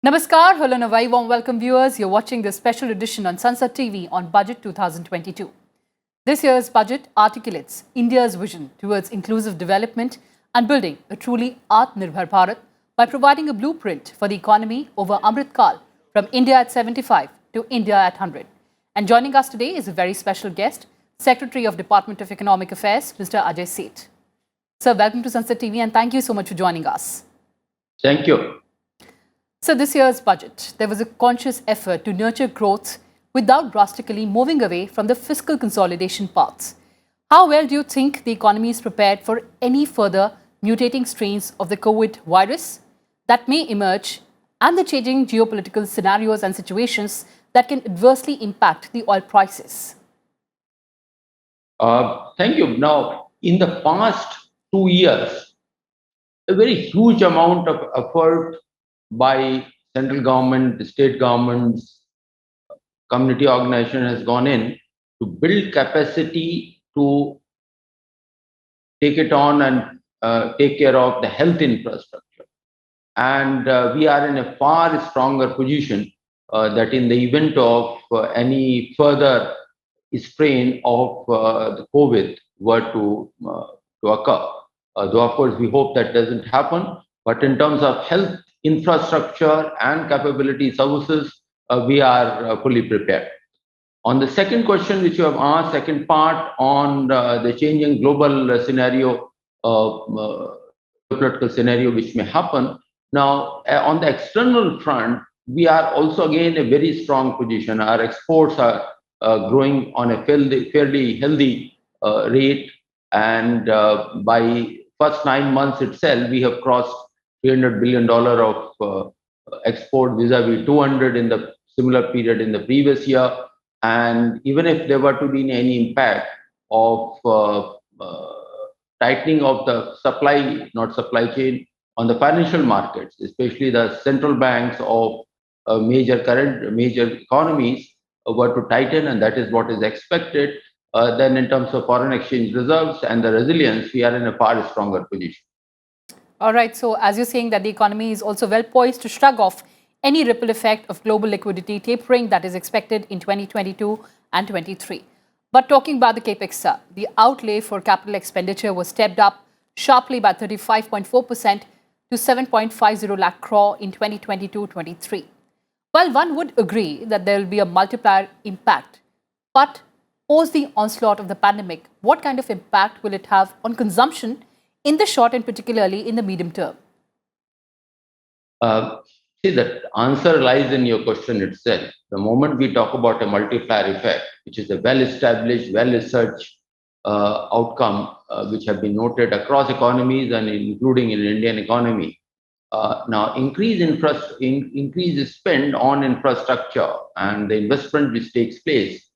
Namaskar, hello and a very warm welcome viewers. You're watching this special edition on Sansad TV on Budget 2022. This year's budget articulates India's vision towards inclusive development and building a truly Atmanirbhar Bharat by providing a blueprint for the economy over Amrit Kal from India at 75 to India at 100. And joining us today is a very special guest, Secretary of Department of Economic Affairs, Mr. Ajay Seth. Sir, welcome to Sansad TV and thank you so much for joining us. Thank you. So this year's budget, there was a conscious effort to nurture growth without drastically moving away from the fiscal consolidation paths. How well do you think the economy is prepared for any further mutating strains of the COVID virus that may emerge and the changing geopolitical scenarios and situations that can adversely impact the oil prices? Thank you. Now, in the past 2 years, a very huge amount of effort by central government, state governments, community organization has gone in to build capacity to take it on and take care of the health infrastructure. And we are in a far stronger position that in the event of any further strain of the COVID were to occur. Though, of course, we hope that doesn't happen. But in terms of health infrastructure and capability services, we are fully prepared. On the second question which you have asked, second part on the changing global scenario, political scenario which may happen. Now, on the external front, we are also again a very strong position. Our exports are growing on a fairly healthy rate, and by first 9 months itself, we have crossed $300 billion of export vis-a-vis 200 in the similar period in the previous year. And even if there were to be any impact of tightening of the supply, not supply chain, on the financial markets, especially the central banks of major economies were to tighten, and that is what is expected, then in terms of foreign exchange reserves and the resilience, we are in a far stronger position. All right. So as you're saying that the economy is also well poised to shrug off any ripple effect of global liquidity tapering that is expected in 2022 and 23. But talking about the Capex, the outlay for capital expenditure was stepped up sharply by 35.4% to 7.50 lakh crore in 2022-23. Well, one would agree that there will be a multiplier impact, but post the onslaught of the pandemic, what kind of impact will it have on consumption in the short and particularly in the medium term? See, the answer lies in your question itself. The moment we talk about a multiplier effect, which is a well-established, well-researched outcome, which have been noted across economies and including in the Indian economy, now increase spend on infrastructure and the investment which takes place,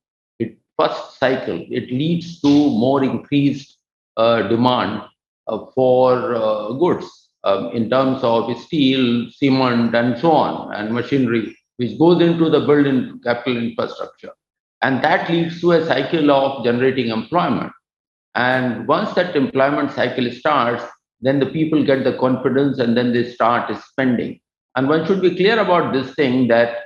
first cycle, it leads to more increased demand for goods in terms of steel, cement, and so on, and machinery, which goes into the building capital infrastructure. And that leads to a cycle of generating employment. And once that employment cycle starts, then the people get the confidence and then they start spending. And one should be clear about this thing that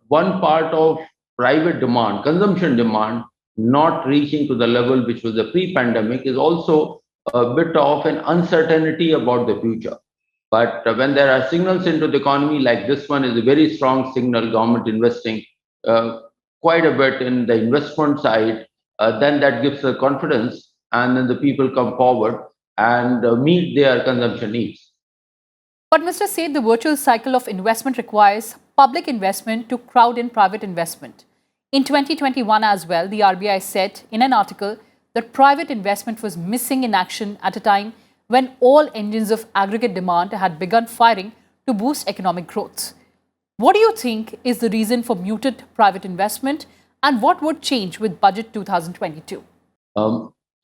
one part of private demand, consumption demand, not reaching to the level which was the pre-pandemic is also a bit of an uncertainty about the future. But when there are signals into the economy like this one is a very strong signal, government investing quite a bit in the investment side, then that gives the confidence and then the people come forward and meet their consumption needs. But Mr. Seth, the virtual cycle of investment requires public investment to crowd in private investment. In 2021 as well, the RBI said in an article that private investment was missing in action at a time when all engines of aggregate demand had begun firing to boost economic growth. What do you think is the reason for muted private investment, and what would change with Budget 2022?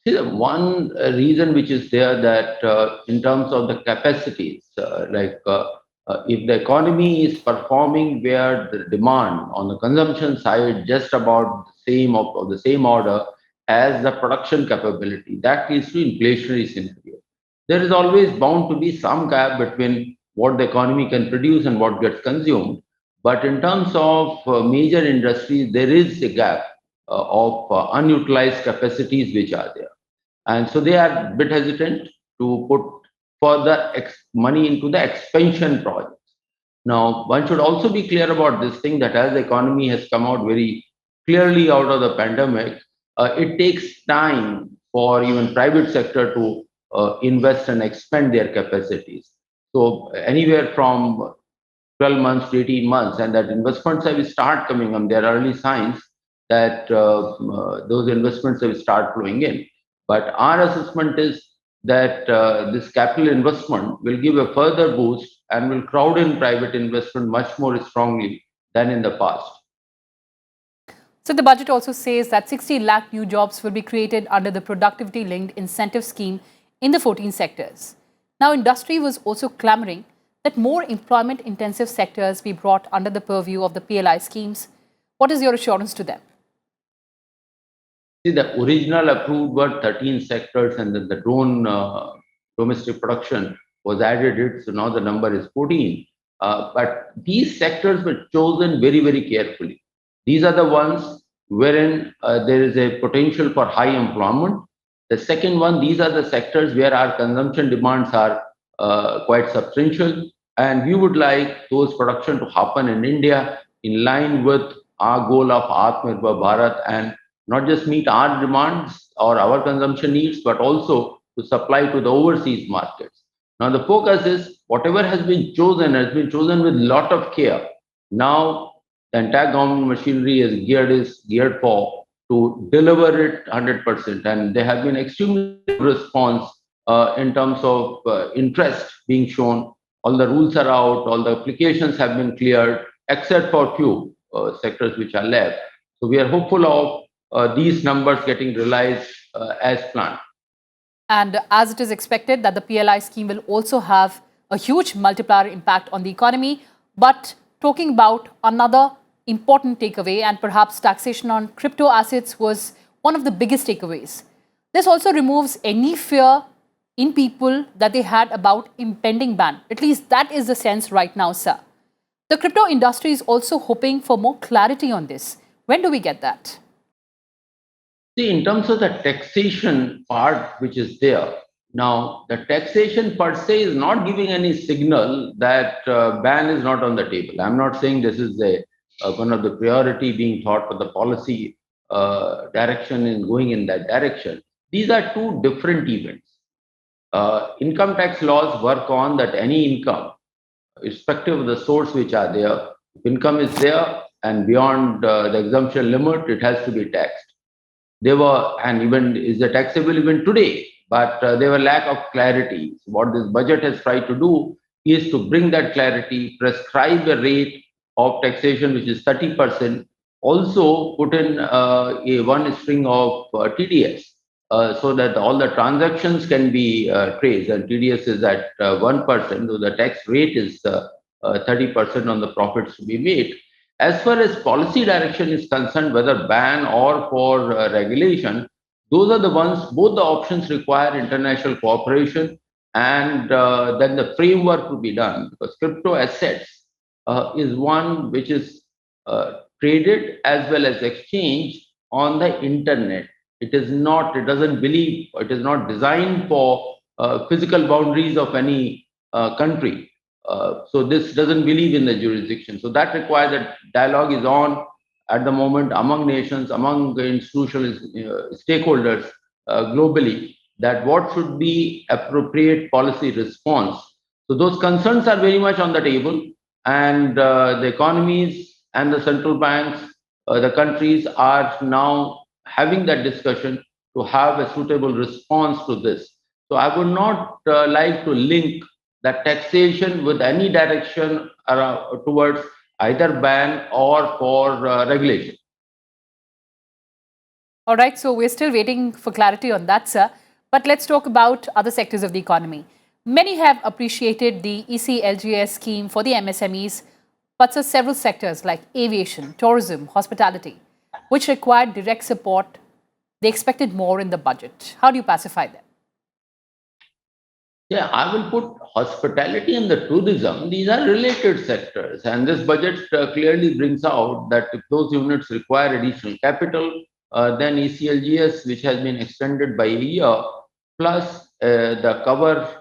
See, the one reason which is there that in terms of the capacities, if the economy is performing where the demand on the consumption side just about the same order as the production capability, that leads to inflationary scenario. There is always bound to be some gap between what the economy can produce and what gets consumed. But in terms of major industries, there is a gap of unutilized capacities which are there. And so they are a bit hesitant to put further money into the expansion projects. Now, one should also be clear about this thing that as the economy has come out very clearly out of the pandemic, it takes time for even private sector to invest and expand their capacities. So anywhere from 12 months to 18 months, and that investments have start coming on. There are early signs that those investments have start flowing in. But our assessment is that this capital investment will give a further boost and will crowd in private investment much more strongly than in the past. So the budget also says that 60 lakh new jobs will be created under the productivity-linked incentive scheme in the 14 sectors. Now, industry was also clamoring that more employment-intensive sectors be brought under the purview of the PLI schemes. What is your assurance to them? See, the original approved were 13 sectors, and then the drone domestic production was added. So now the number is 14. But these sectors were chosen very, very carefully. These are the ones wherein there is a potential for high employment. The second one, these are the sectors where our consumption demands are quite substantial, and we would like those production to happen in India in line with our goal of Atmanirbhar Bharat, and not just meet our demands or our consumption needs, but also to supply to the overseas markets. Now, the focus is whatever has been chosen with a lot of care. Now, the entire government machinery is geared for to deliver it 100%, and there have been extremely good response in terms of interest being shown. All the rules are out, all the applications have been cleared, except for few sectors which are left. So we are hopeful of these numbers getting realized as planned. And as it is expected that the PLI scheme will also have a huge multiplier impact on the economy. But talking about another important takeaway, and perhaps taxation on crypto assets was one of the biggest takeaways. This also removes any fear in people that they had about impending ban. At least that is the sense right now, sir. The crypto industry is also hoping for more clarity on this. When do we get that? See, in terms of the taxation part which is there, now the taxation per se is not giving any signal that ban is not on the table. I'm not saying this is one of the priority being thought for the policy direction in going in that direction. These are two different events. Income tax laws work on that any income, irrespective of the source which are there, if income is there and beyond the exemption limit, it has to be taxed. They were, and even is the taxable even today, but there were lack of clarity. So what this budget has tried to do is to bring that clarity, prescribe a rate of taxation which is 30%, also put in a one string of TDS so that all the transactions can be traced, and TDS is at 1%, so the tax rate is 30% on the profits to be made. As far as policy direction is concerned, whether ban or for regulation, those are the ones, both the options require international cooperation, and then the framework to be done, because crypto assets is one which is traded as well as exchanged on the internet. It is not, it doesn't believe, it is not designed for physical boundaries of any country. So this doesn't believe in the jurisdiction. So that requires that dialogue is on at the moment among nations, among the institutional stakeholders globally, that what should be appropriate policy response. So those concerns are very much on the table, and the economies and the central banks, the countries are now having that discussion to have a suitable response to this. So I would not like to link that taxation with any direction towards either ban or for regulation. All right, so we're still waiting for clarity on that, sir. But let's talk about other sectors of the economy. Many have appreciated the ECLGS scheme for the MSMEs, but so several sectors like aviation, tourism, hospitality, which required direct support, they expected more in the budget. How do you pacify them? Yeah, I will put hospitality and the tourism. These are related sectors, and this budget clearly brings out that if those units require additional capital, then ECLGS, which has been extended by a year, plus the cover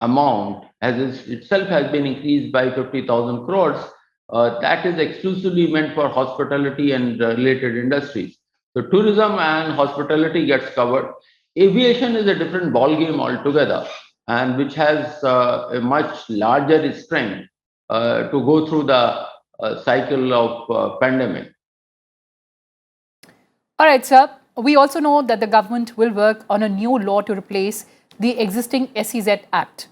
amount itself has been increased by 50,000 crores. That is exclusively meant for hospitality and related industries. So tourism and hospitality gets covered. Aviation is a different ballgame altogether, and which has a much larger strength to go through the cycle of pandemic. All right, sir. We also know that the government will work on a new law to replace the existing SEZ Act.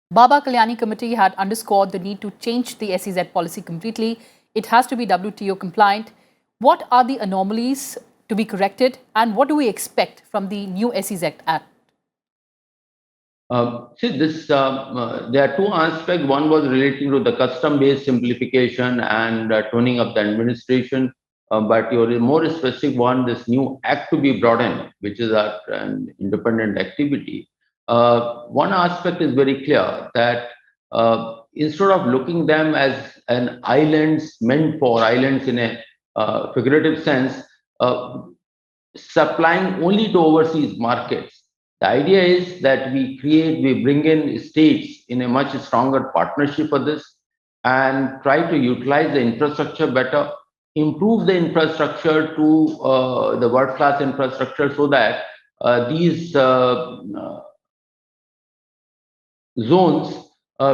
Baba Kalyani Committee had underscored the need to change the SEZ policy completely. It has to be WTO compliant. What are the anomalies to be corrected, and what do we expect from the new SEZ Act? There are two aspects. One was relating to the custom-based simplification and toning up the administration. But your more specific one, this new act to be brought in, which is an independent activity. One aspect is very clear that instead of looking them as an islands meant for islands in a figurative sense, uh, supplying only to overseas markets. The idea is that we bring in states in a much stronger partnership for this and try to utilize the infrastructure better, improve the infrastructure to the world class infrastructure so that these zones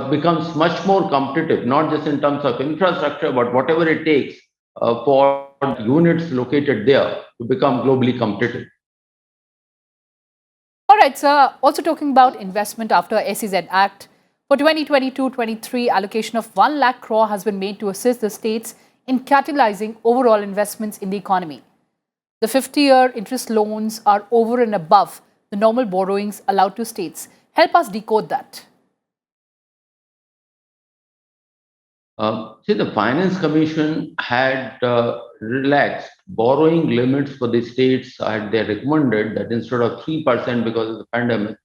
becomes much more competitive, not just in terms of infrastructure, but whatever it takes for units located there to become globally competitive. All right, sir. Also talking about investment after SEZ Act. For 2022-23, allocation of 1 lakh crore has been made to assist the states in catalyzing overall investments in the economy. The 50-year interest loans are over and above the normal borrowings allowed to states. Help us decode that. The Finance Commission had relaxed borrowing limits for the states. They recommended that instead of 3% because of the pandemic,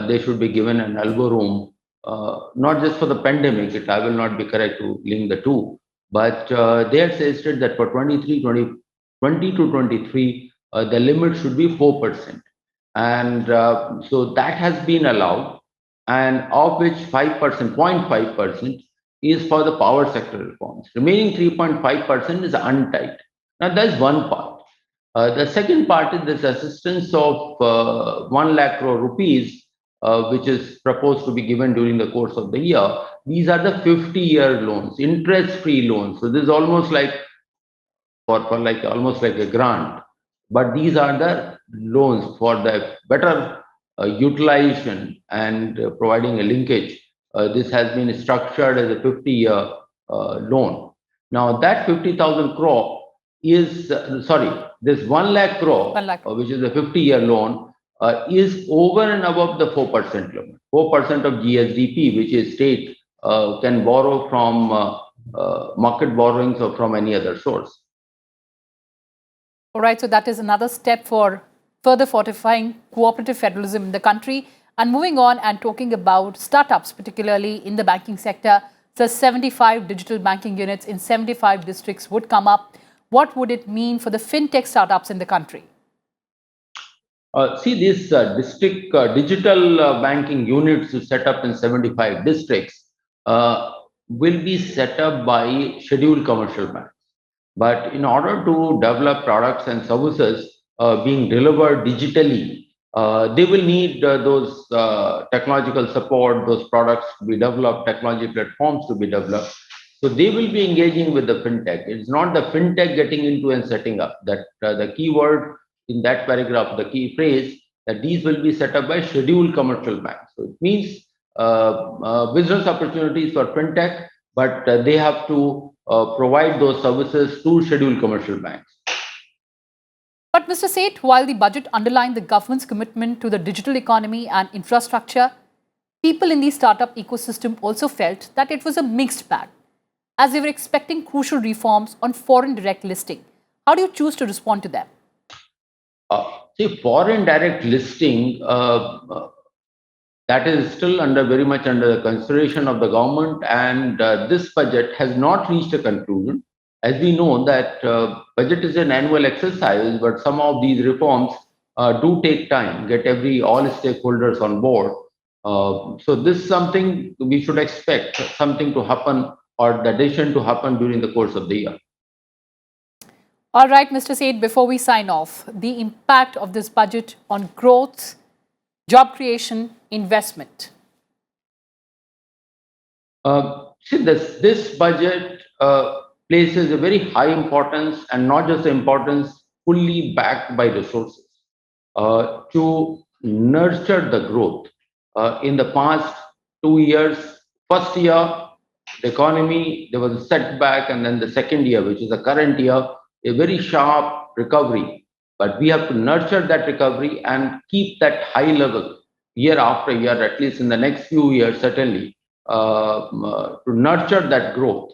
they should be given an elbow room, not just for the pandemic. I will not be correct to link the two, but they had suggested that for 20 to 23, the limit should be 4%. And so that has been allowed, and of which 5%, 0.5% is for the power sector reforms. Remaining 3.5% is untied. Now, that's one part. The second part is this assistance of 1 lakh crore rupees, which is proposed to be given during the course of the year. These are the 50-year loans, interest-free loans. So this is almost like for like almost like a grant. But these are the loans for the better utilization and providing a linkage. This has been structured as a 50-year loan. Now that 50,000 crore is, this 1 lakh crore, 1 lakh. which is a 50-year loan, is over and above the 4% limit. 4% of GSDP, which is state can borrow from market borrowings or from any other source. All right, so that is another step for further fortifying cooperative federalism in the country. And moving on and talking about startups, particularly in the banking sector, so 75 digital banking units in 75 districts would come up. What would it mean for the fintech startups in the country? These district digital banking units set up in 75 districts will be set up by scheduled commercial banks. But in order to develop products and services being delivered digitally, they will need those technological support, those products to be developed, technology platforms to be developed. So they will be engaging with the fintech. It's not the fintech getting into and setting up. That the key word in that paragraph, the key phrase, that these will be set up by scheduled commercial banks. So it means business opportunities for fintech, but they have to provide those services to scheduled commercial banks. But Mr. Seth, while the budget underlined the government's commitment to the digital economy and infrastructure, people in the startup ecosystem also felt that it was a mixed bag, as they were expecting crucial reforms on foreign direct listing. How do you choose to respond to them? Uh, foreign direct listing, that is still very much under the consideration of the government, and this budget has not reached a conclusion. As we know that budget is an annual exercise, but some of these reforms do take time, get all stakeholders on board. So this is something we should expect something to happen, or the decision to happen during the course of the year. All right, Mr. Seth, before we sign off, the impact of this budget on growth, job creation, investment. See, this budget places a very high importance, and not just the importance, fully backed by resources to nurture the growth. In the past 2 years, first year, the economy, there was a setback, and then the second year, which is the current year, a very sharp recovery. But we have to nurture that recovery and keep that high level year after year, at least in the next few years, certainly, to nurture that growth.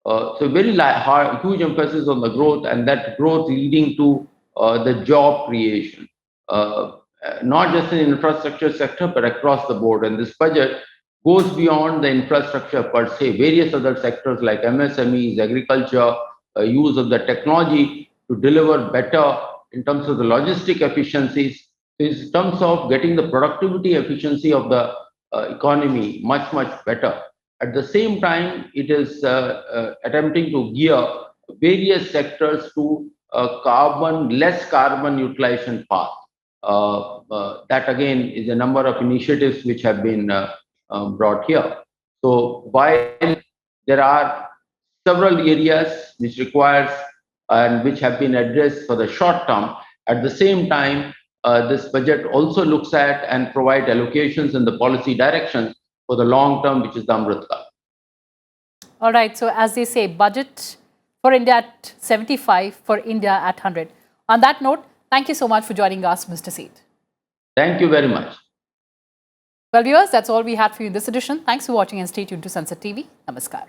So very huge emphasis on the growth, and that growth leading to the job creation, not just in the infrastructure sector, but across the board. And this budget goes beyond the infrastructure per se, various other sectors like MSMEs, agriculture, use of the technology to deliver better in terms of the logistic efficiencies, in terms of getting the productivity efficiency of the economy much, much better. At the same time, it is attempting to gear various sectors to less carbon utilization path. That again is a number of initiatives which have been brought here. So while there are several areas which requires and which have been addressed for the short term, at the same time, this budget also looks at and provide allocations in the policy direction for the long term, which is the Amrit Kal. All right. So as they say, budget for India at 75, for India at 100. On that note, thank you so much for joining us, Mr. Seth. Thank you very much. Well, viewers, that's all we had for you in this edition. Thanks for watching and stay tuned to Sansad TV. Namaskar.